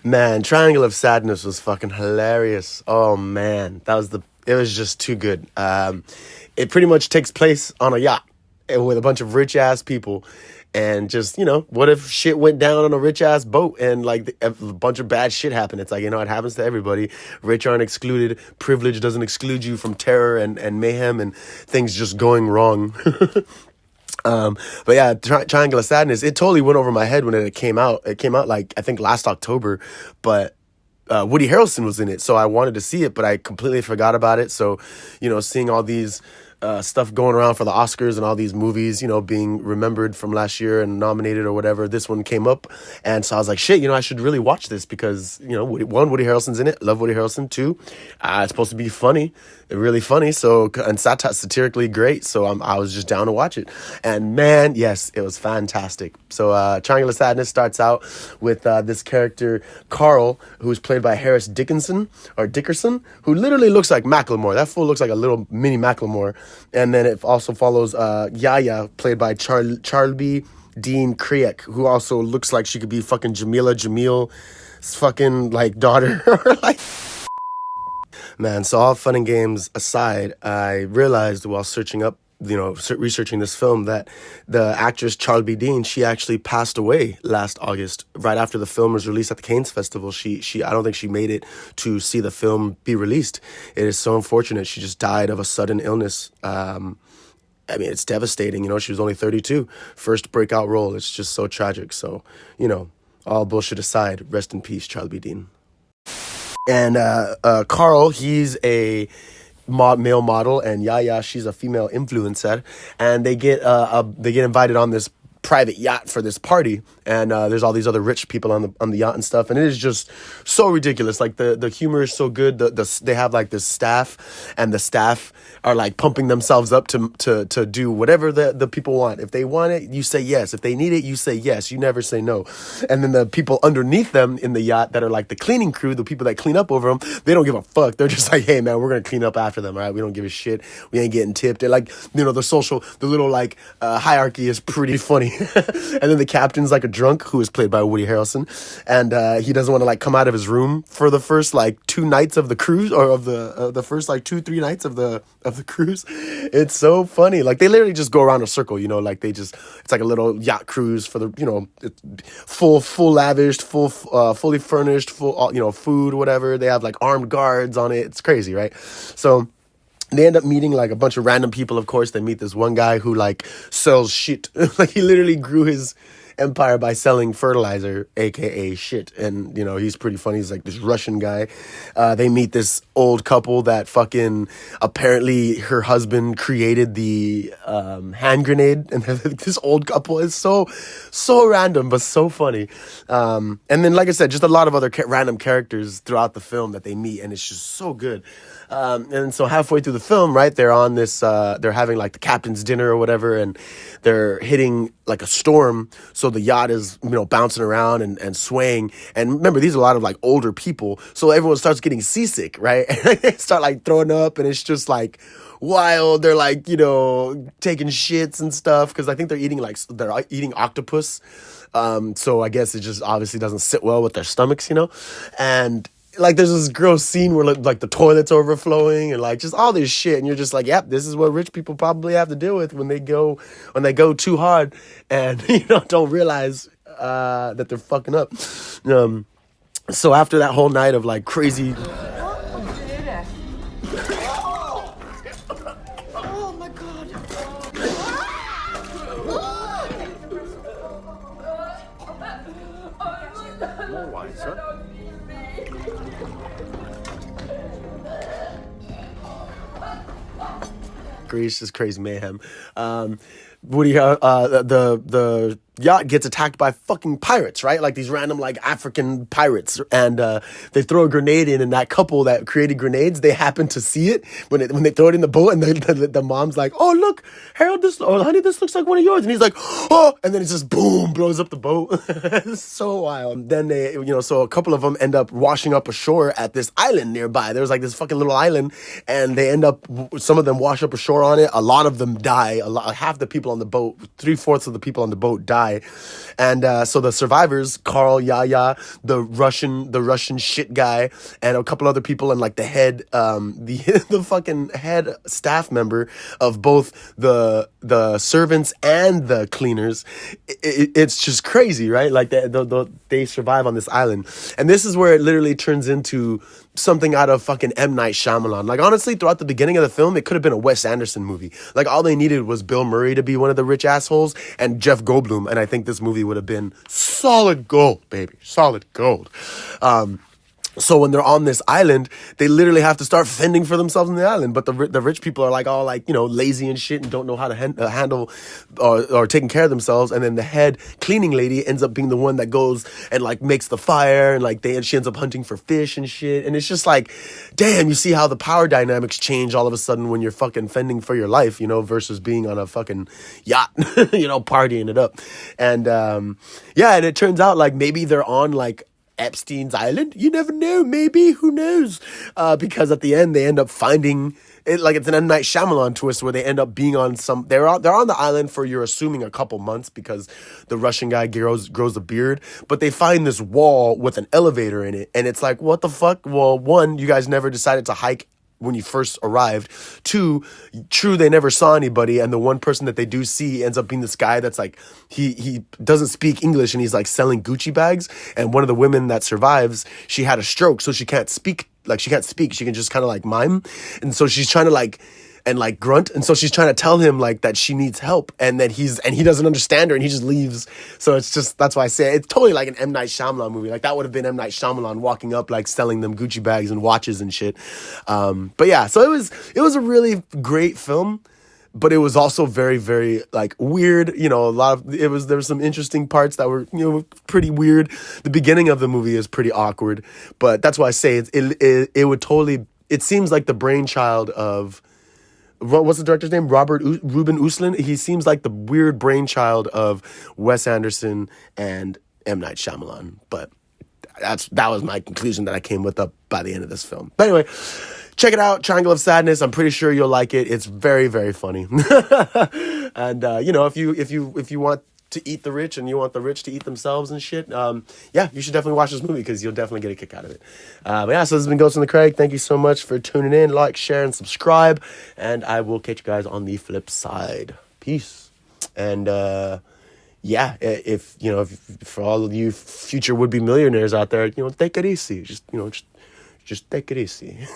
Man, Triangle of Sadness was fucking hilarious. Oh man, it was just too good. It pretty much takes place on a yacht with a bunch of rich ass people. And just, what if shit went down on a rich ass boat and like a bunch of bad shit happened? It's like, it happens to everybody. Rich aren't excluded. Privilege doesn't exclude you from terror and mayhem and things just going wrong. But yeah, Triangle of Sadness, it totally went over my head when it came out. It came out like, I think last October, but Woody Harrelson was in it. So I wanted to see it, but I completely forgot about it. So, seeing all these stuff going around for the Oscars and all these movies, being remembered from last year and nominated or whatever, this one came up. And so I was like, shit, I should really watch this because, Woody Harrelson's in it. Love Woody Harrelson. 2, it's supposed to be funny, really funny. So, and satirically great. So I was just down to watch it. And man, yes, it was fantastic. So Triangle of Sadness starts out with this character, Carl, who's played by Harris Dickerson, who literally looks like Macklemore. That fool looks like a little mini Macklemore. And then it also follows Yaya, played by Charlbi Dean Kriek, who also looks like she could be fucking Jamila Jamil's fucking like daughter. Man, so all fun and games aside, I realized while researching this film that the actress Charlbi Dean, she actually passed away last August, right after the film was released at the Cannes Festival. She I don't think she made it to see the film be released. It is so unfortunate. She just died of a sudden illness. It's devastating. She was only 32. First breakout role. It's just so tragic. So, all bullshit aside, rest in peace, Charlbi Dean. And Carl, he's a male model, and Yaya, she's a female influencer, and they get invited on this private yacht for this party, and there's all these other rich people on the yacht and stuff, and it is just so ridiculous. Like the humor is so good. They have like this staff, and the staff are like pumping themselves up to do whatever the people want. If they want it, you say yes. If they need it, you say yes. You never say no. And then the people underneath them in the yacht that are like the cleaning crew, the people that clean up over them, they don't give a fuck. They're just like, hey man, we're gonna clean up after them. All right, we don't give a shit. We ain't getting tipped. And like, the little like hierarchy is pretty funny. And then the captain's like a drunk who is played by Woody Harrelson, and he doesn't want to like come out of his room for the first like 2 nights of the cruise, or of the first like 2-3 nights of the cruise. It's so funny. Like they literally just go around a circle, like it's like a little yacht cruise for the full lavished, fully furnished, full food, whatever. They have like armed guards on it. It's crazy, right? So they end up meeting like a bunch of random people. Of course, they meet this one guy who like sells shit. Like he literally grew his empire by selling fertilizer, aka shit. And he's pretty funny. He's like this Russian guy. They meet this old couple that fucking apparently her husband created the hand grenade, and this old couple is so random but so funny. And then, like I said, just a lot of other random characters throughout the film that they meet, and it's just so good. And so halfway through the film, right, they're on this, they're having like the captain's dinner or whatever, and they're hitting like a storm. So the yacht is, bouncing around and swaying. And remember, these are a lot of like older people. So everyone starts getting seasick, right? And they start like throwing up, and it's just like wild. They're like, taking shits and stuff. Cause I think they're eating octopus. So I guess it just obviously doesn't sit well with their stomachs, and like there's this gross scene where like the toilet's overflowing and like just all this shit, and you're just like, yep, this is what rich people probably have to deal with when they go too hard and don't realize that they're fucking up. So after that whole night of like crazy. Oh my god. More wine, sir. Greece is crazy mayhem. Woody, the yacht gets attacked by fucking pirates, right? Like these random like African pirates, and they throw a grenade in, and that couple that created grenades, they happen to see it when they throw it in the boat, and the mom's like, "Oh look, Harold, honey, this looks like one of yours," and he's like, "Oh," and then it just boom blows up the boat. It's so wild. Then they, so a couple of them end up washing up ashore at this island nearby. There's like this fucking little island, and they end up, some of them wash up ashore on it. A lot of them die. Half the people people on the boat, 3/4 of the people on the boat die. And so the survivors, Carl, Yaya, the Russian shit guy, and a couple other people, and like the head, the fucking head staff member of both the servants and the cleaners. It's just crazy, right? Like they survive on this island. And this is where it literally turns into something out of fucking M. Night Shyamalan. Like, honestly, throughout the beginning of the film, it could have been a Wes Anderson movie. Like, all they needed was Bill Murray to be one of the rich assholes and Jeff Goldblum, and I think this movie would have been solid gold, baby. Solid gold. So when they're on this island, they literally have to start fending for themselves on the island. But the rich people are like all like, lazy and shit and don't know how to handle or taking care of themselves. And then the head cleaning lady ends up being the one that goes and like makes the fire and like she ends up hunting for fish and shit. And it's just like, damn, you see how the power dynamics change all of a sudden when you're fucking fending for your life, versus being on a fucking yacht, partying it up. And and it turns out like maybe they're on like Epstein's Island. You never know, maybe, who knows? Because at the end they end up finding it, like it's an M. Night Shyamalan twist where they end up being on they're on the island for, you're assuming, a couple months because the Russian guy grows a beard, but they find this wall with an elevator in it, and it's like, what the fuck? Well, one, you guys never decided to hike when you first arrived. Two, true, they never saw anybody, and the one person that they do see ends up being this guy that's like, he doesn't speak English, and he's like selling Gucci bags, and one of the women that survives, she had a stroke, so she can't speak, she can just kind of like mime, and so she's trying to like grunt, and so she's trying to tell him like that she needs help, and that he doesn't understand her, and he just leaves. So it's just, that's why I say it's totally like an M. Night Shyamalan movie. Like that would have been M. Night Shyamalan walking up like selling them Gucci bags and watches and shit. But yeah, so it was a really great film, but it was also very, very like weird. There were some interesting parts that were pretty weird. The beginning of the movie is pretty awkward, but that's why I say it would totally. It seems like the brainchild of. What's the director's name? Ruben Östlund. He seems like the weird brainchild of Wes Anderson and M. Night Shyamalan. But that was my conclusion that I came with up by the end of this film. But anyway, check it out, Triangle of Sadness. I'm pretty sure you'll like it. It's very, very funny. And if you want to eat the rich and you want the rich to eat themselves and shit, you should definitely watch this movie because you'll definitely get a kick out of it. So this has been Ghost in the Kriek. Thank you so much for tuning in. Like, share, and subscribe, and I will catch you guys on the flip side. Peace. And if for all of you future would-be millionaires out there, take it easy. Just take it easy.